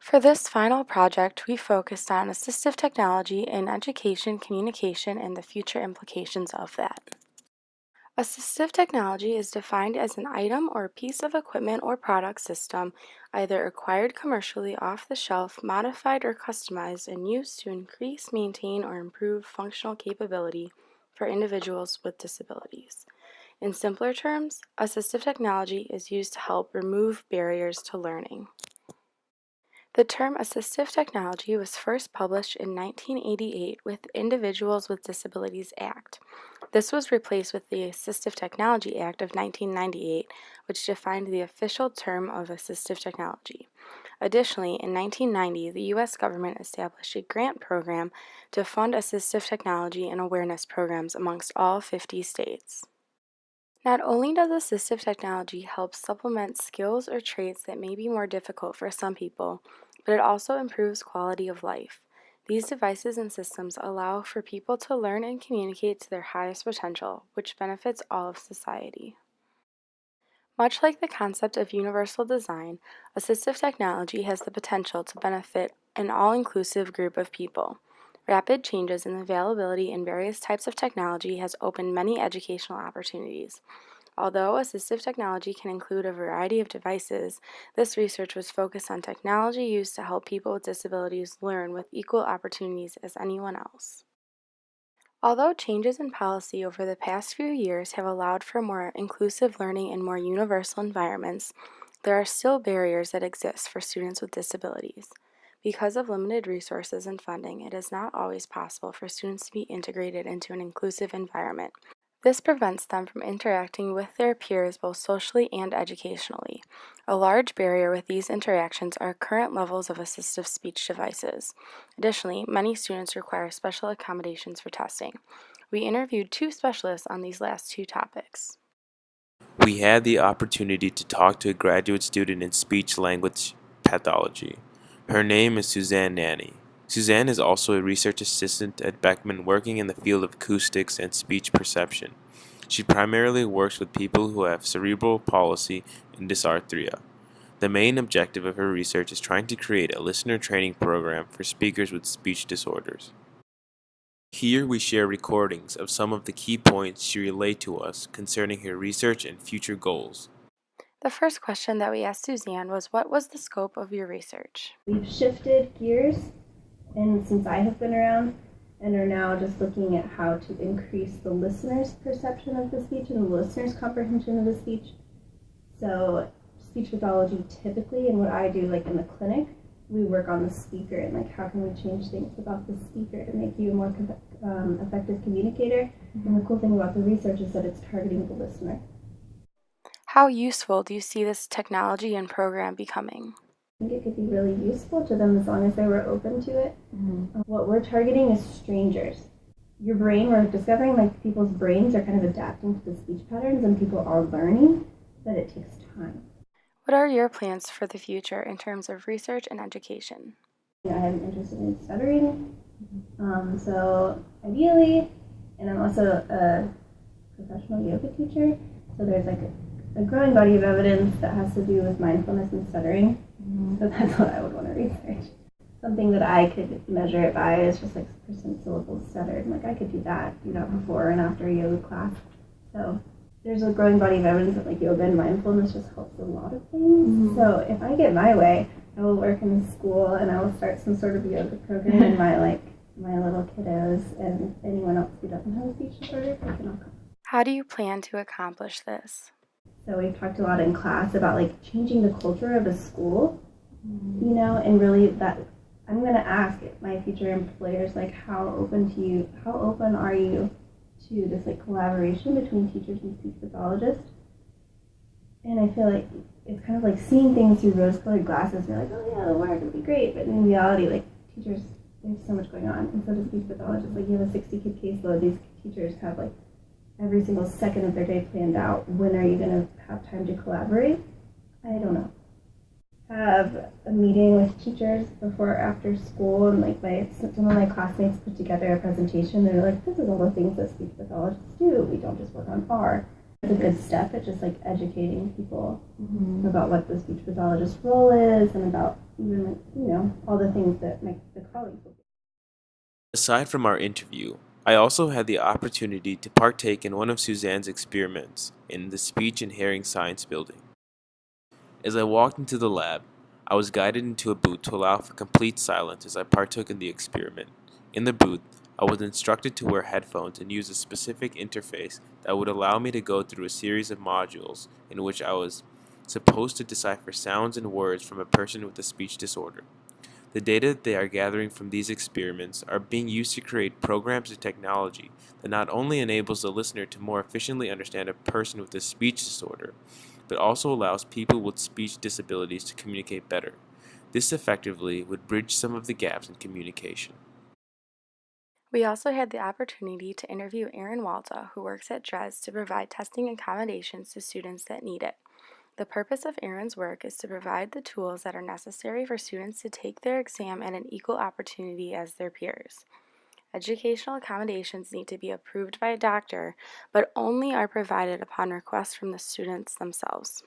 For this final project, we focused on assistive technology in education, communication, and the future implications of that. Assistive technology is defined as an item or piece of equipment or product system, either acquired commercially off the shelf, modified or customized, and used to increase, maintain, or improve functional capability for individuals with disabilities. In simpler terms, assistive technology is used to help remove barriers to learning. The term assistive technology was first published in 1988 with the Individuals with Disabilities Act. This was replaced with the Assistive Technology Act of 1998, which defined the official term of assistive technology. Additionally, in 1990, the U.S. government established a grant program to fund assistive technology and awareness programs amongst all 50 states. Not only does assistive technology help supplement skills or traits that may be more difficult for some people, but it also improves quality of life. These devices and systems allow for people to learn and communicate to their highest potential, which benefits all of society. Much like the concept of universal design, assistive technology has the potential to benefit an all-inclusive group of people. Rapid changes in availability in various types of technology has opened many educational opportunities. Although assistive technology can include a variety of devices, this research was focused on technology used to help people with disabilities learn with equal opportunities as anyone else. Although changes in policy over the past few years have allowed for more inclusive learning in more universal environments, there are still barriers that exist for students with disabilities. Because of limited resources and funding, it is not always possible for students to be integrated into an inclusive environment. This prevents them from interacting with their peers both socially and educationally. A large barrier with these interactions are current levels of assistive speech devices. Additionally, many students require special accommodations for testing. We interviewed 2 specialists on these last 2 topics. We had the opportunity to talk to a graduate student in speech-language pathology. Her name is Suzanne Nanny. Suzanne is also a research assistant at Beckman working in the field of acoustics and speech perception. She primarily works with people who have cerebral palsy and dysarthria. The main objective of her research is trying to create a listener training program for speakers with speech disorders. Here we share recordings of some of the key points she relayed to us concerning her research and future goals. The first question that we asked Suzanne was, what was the scope of your research? We've shifted gears, and since I have been around, and are now just looking at how to increase the listener's perception of the speech and the listener's comprehension of the speech. So speech pathology typically, and what I do like in the clinic, we work on the speaker and like how can we change things about the speaker to make you a more effective communicator. And the cool thing about the research is that it's targeting the listener. How useful do you see this technology and program becoming? I think it could be really useful to them as long as they were open to it. What we're targeting is strangers. Your brain, we're discovering like people's brains are kind of adapting to the speech patterns and people are learning, but it takes time. What are your plans for the future in terms of research and education? I'm interested in stuttering, so ideally, and I'm also a professional yoga teacher, so there's like a growing body of evidence that has to do with mindfulness and stuttering. So that's what I would want to research. Something that I could measure it by is just like percent syllables stuttered. Like I could do that before and after a yoga class. So there's a growing body of evidence that like yoga and mindfulness just helps a lot of things. So if I get my way, I will work in a school and I will start some sort of yoga program in my little kiddos, and anyone else who doesn't have a speech disorder, they can all come. How do you plan to accomplish this? So we've talked a lot in class about like changing the culture of a school, and really that I'm going to ask my future employers like how open are you to this like collaboration between teachers and speech pathologists? And I feel like it's kind of like seeing things through rose-colored glasses. You're like, oh yeah, the work would be great, but in reality, like teachers, there's so much going on, and so does speech pathologists. Like you have a 60-kid caseload. These teachers have like every single second of their day planned out. When are you going to have time to collaborate? I don't know. Have a meeting with teachers before or after school, and like some of my classmates put together a presentation. They're like, this is all the things that speech pathologists do. We don't just work on R. It's a good step at just like educating people about what the speech pathologist's role is and about even like, all the things that the colleagues will do. Aside from our interview, I also had the opportunity to partake in one of Suzanne's experiments in the Speech and Hearing Science building. As I walked into the lab, I was guided into a booth to allow for complete silence as I partook in the experiment. In the booth, I was instructed to wear headphones and use a specific interface that would allow me to go through a series of modules in which I was supposed to decipher sounds and words from a person with a speech disorder. The data they are gathering from these experiments are being used to create programs and technology that not only enables the listener to more efficiently understand a person with a speech disorder, but also allows people with speech disabilities to communicate better. This effectively would bridge some of the gaps in communication. We also had the opportunity to interview Erin Walta, who works at DRES to provide testing accommodations to students that need it. The purpose of Erin's work is to provide the tools that are necessary for students to take their exam at an equal opportunity as their peers. Educational accommodations need to be approved by a doctor, but only are provided upon request from the students themselves.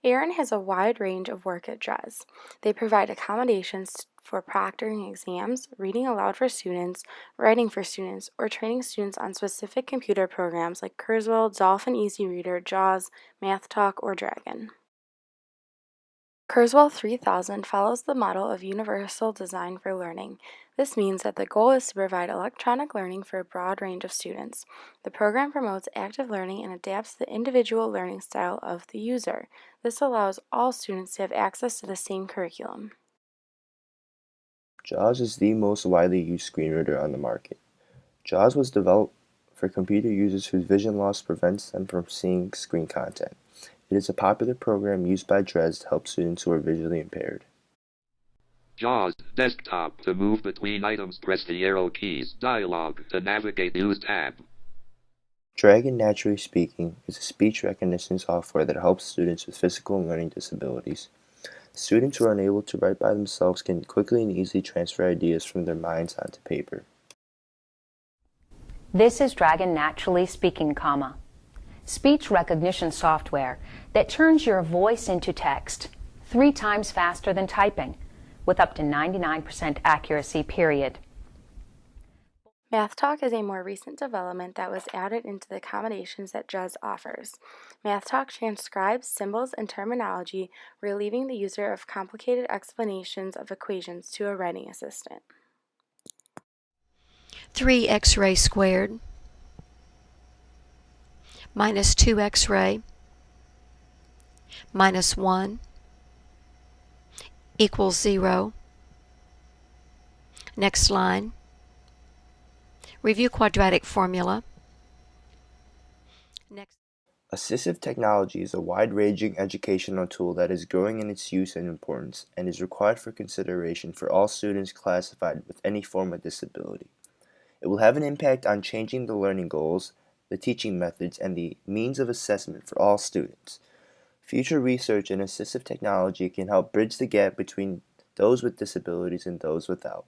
Erin has a wide range of work at DRES. They provide accommodations for proctoring exams, reading aloud for students, writing for students, or training students on specific computer programs like Kurzweil, Dolphin Easy Reader, JAWS, MathTalk, or Dragon. Kurzweil 3000 follows the model of universal design for learning. This means that the goal is to provide electronic learning for a broad range of students. The program promotes active learning and adapts the individual learning style of the user. This allows all students to have access to the same curriculum. JAWS is the most widely used screen reader on the market. JAWS was developed for computer users whose vision loss prevents them from seeing screen content. It is a popular program used by DRES to help students who are visually impaired. JAWS, desktop, to move between items, press the arrow keys. Dialog, to navigate use tab. Dragon Naturally Speaking is a speech recognition software that helps students with physical and learning disabilities. Students who are unable to write by themselves can quickly and easily transfer ideas from their minds onto paper. This is Dragon Naturally Speaking, speech recognition software that turns your voice into text 3 times faster than typing, with up to 99% accuracy, period. MathTalk is a more recent development that was added into the accommodations that DRES offers. MathTalk transcribes symbols and terminology, relieving the user of complicated explanations of equations to a writing assistant. 3x-ray squared minus 2x-ray minus 1 equals 0. Next line. Review quadratic formula. Next. Assistive technology is a wide-ranging educational tool that is growing in its use and importance and is required for consideration for all students classified with any form of disability. It will have an impact on changing the learning goals, the teaching methods, and the means of assessment for all students. Future research in assistive technology can help bridge the gap between those with disabilities and those without.